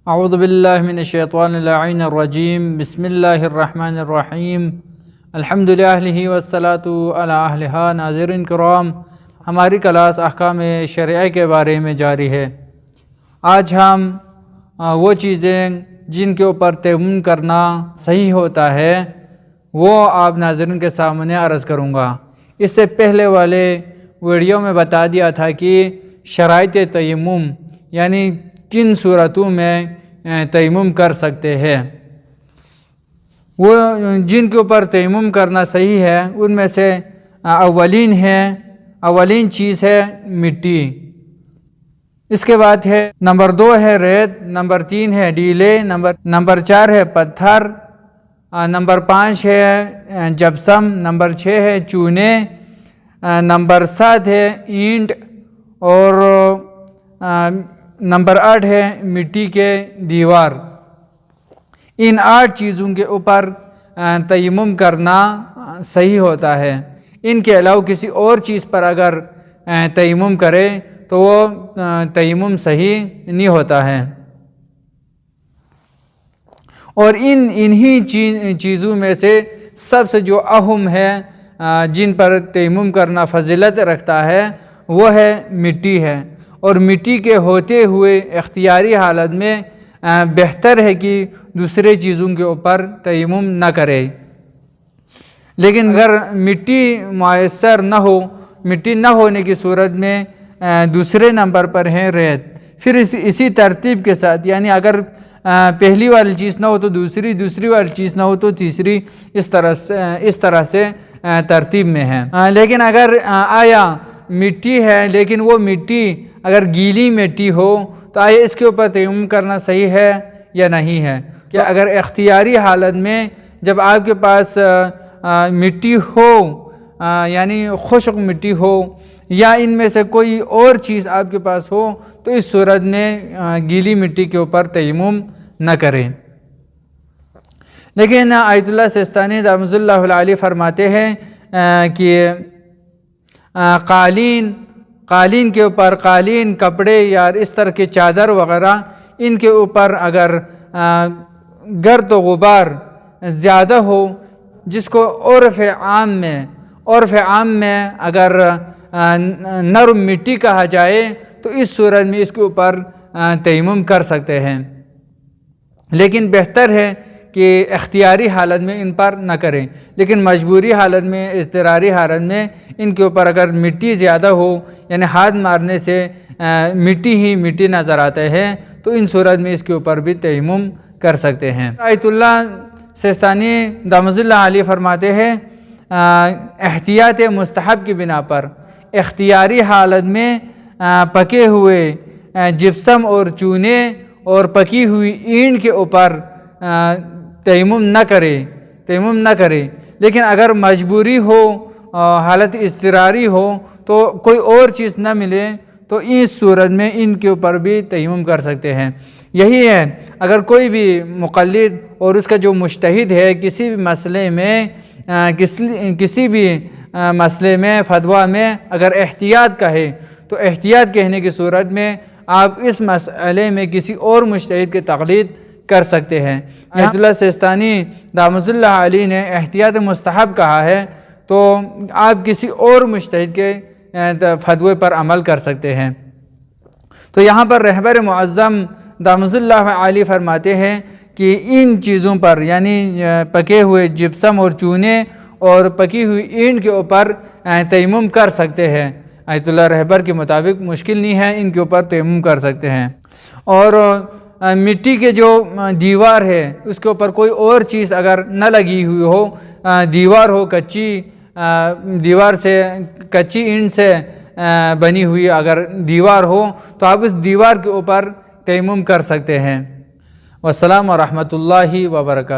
اعوذ باللہ من الشیطان اللعین الرجیم بسم اللہ الرحمن الرحیم الحمدللہ والصلاة علی اہلہا۔ ناظرین کرام، ہماری کلاس احکام شرعہ کے بارے میں جاری ہے۔ آج ہم وہ چیزیں جن کے اوپر تیمم کرنا صحیح ہوتا ہے وہ آپ ناظرین کے سامنے عرض کروں گا۔ اس سے پہلے والے ویڈیو میں بتا دیا تھا کہ شرائط تیمم یعنی کن صورتوں میں تیمم کر سکتے ہیں۔ وہ جن کے اوپر تیمم کرنا صحیح ہے ان میں سے اولین چیز ہے مٹی، اس کے بعد ہے نمبر 2 ہے ریت، نمبر 3 ہے ڈیلے، نمبر 4 ہے پتھر، نمبر 5 ہے جپسم، نمبر 6 ہے چونے، نمبر 7 ہے اینٹ اور نمبر 8 ہے مٹی کے دیوار۔ ان 8 چیزوں کے اوپر تیمم کرنا صحیح ہوتا ہے۔ ان کے علاوہ کسی اور چیز پر اگر تیمم کرے تو وہ تیمم صحیح نہیں ہوتا ہے۔ اور انہی چیزوں میں سے سب سے جو اہم ہے جن پر تیمم کرنا فضیلت رکھتا ہے وہ ہے مٹی ہے، اور مٹی کے ہوتے ہوئے اختیاری حالت میں بہتر ہے کہ دوسرے چیزوں کے اوپر تیمم نہ کرے۔ لیکن اگر مٹی میسر نہ ہو، مٹی نہ ہونے کی صورت میں دوسرے نمبر پر ہے ریت۔ پھر اسی ترتیب کے ساتھ، یعنی اگر پہلی والی چیز نہ ہو تو دوسری والی چیز نہ ہو تو تیسری، اس طرح سے ترتیب میں ہے۔ لیکن اگر آیا مٹی ہے لیکن وہ مٹی اگر گیلی مٹی ہو تو آیا اس کے اوپر تیمم کرنا صحیح ہے یا نہیں ہے؟ کہ اگر اختیاری حالت میں جب آپ کے پاس مٹی ہو یعنی خشک مٹی ہو یا ان میں سے کوئی اور چیز آپ کے پاس ہو تو اس صورت میں گیلی مٹی کے اوپر تیمم نہ کریں۔ لیکن آیت اللہ سیستانی رحمۃ اللہ علیہ فرماتے ہیں کہ قالین کے اوپر، قالین کپڑے یا اس طرح کے چادر وغیرہ، ان کے اوپر اگر گرد و غبار زیادہ ہو، جس کو عرف عام میں اگر نرم مٹی کہا جائے تو اس صورت میں اس کے اوپر تیمم کر سکتے ہیں۔ لیکن بہتر ہے کہ اختیاری حالت میں ان پر نہ کریں، لیکن مجبوری حالت میں، اضطراری حالت میں ان کے اوپر اگر مٹی زیادہ ہو یعنی ہاتھ مارنے سے مٹی نظر آتے ہیں تو ان صورت میں اس کے اوپر بھی تیمم کر سکتے ہیں۔ آیت اللہ سیستانی دامت اللہ علیہ فرماتے ہیں احتیاط مستحب کی بنا پر اختیاری حالت میں پکے ہوئے جپسم اور چونے اور پکی ہوئی اینٹ کے اوپر تیمم نہ کرے۔ لیکن اگر مجبوری ہو، حالت اضطراری ہو تو کوئی اور چیز نہ ملے تو اس صورت میں ان کے اوپر بھی تیمم کر سکتے ہیں۔ یہی ہے اگر کوئی بھی مقلد اور اس کا جو مجتہد ہے کسی بھی مسئلے میں فتویٰ میں اگر احتیاط کہے تو احتیاط کہنے کی صورت میں آپ اس مسئلے میں کسی اور مجتہد کی تقلید کر سکتے ہیں۔ آیت اللہ سیستانی دامت اللہ علیہ نے احتیاط مستحب کہا ہے تو آپ کسی اور مجتہد کے فتوے پر عمل کر سکتے ہیں۔ تو یہاں پر رہبر معظم دامت اللہ علیہ فرماتے ہیں کہ ان چیزوں پر یعنی پکے ہوئے جپسم اور چونے اور پکی ہوئی اینٹ کے اوپر تیمم کر سکتے ہیں۔ آیت اللہ رہبر کے مطابق مشکل نہیں ہے، ان کے اوپر تیمم کر سکتے ہیں۔ اور مٹی کے جو دیوار ہے اس کے اوپر کوئی اور چیز اگر نہ لگی ہوئی ہو، دیوار ہو کچی اینٹ سے بنی ہوئی اگر دیوار ہو تو آپ اس دیوار کے اوپر تیمم کر سکتے ہیں۔ والسلام ورحمۃ اللہ وبرکاتہ۔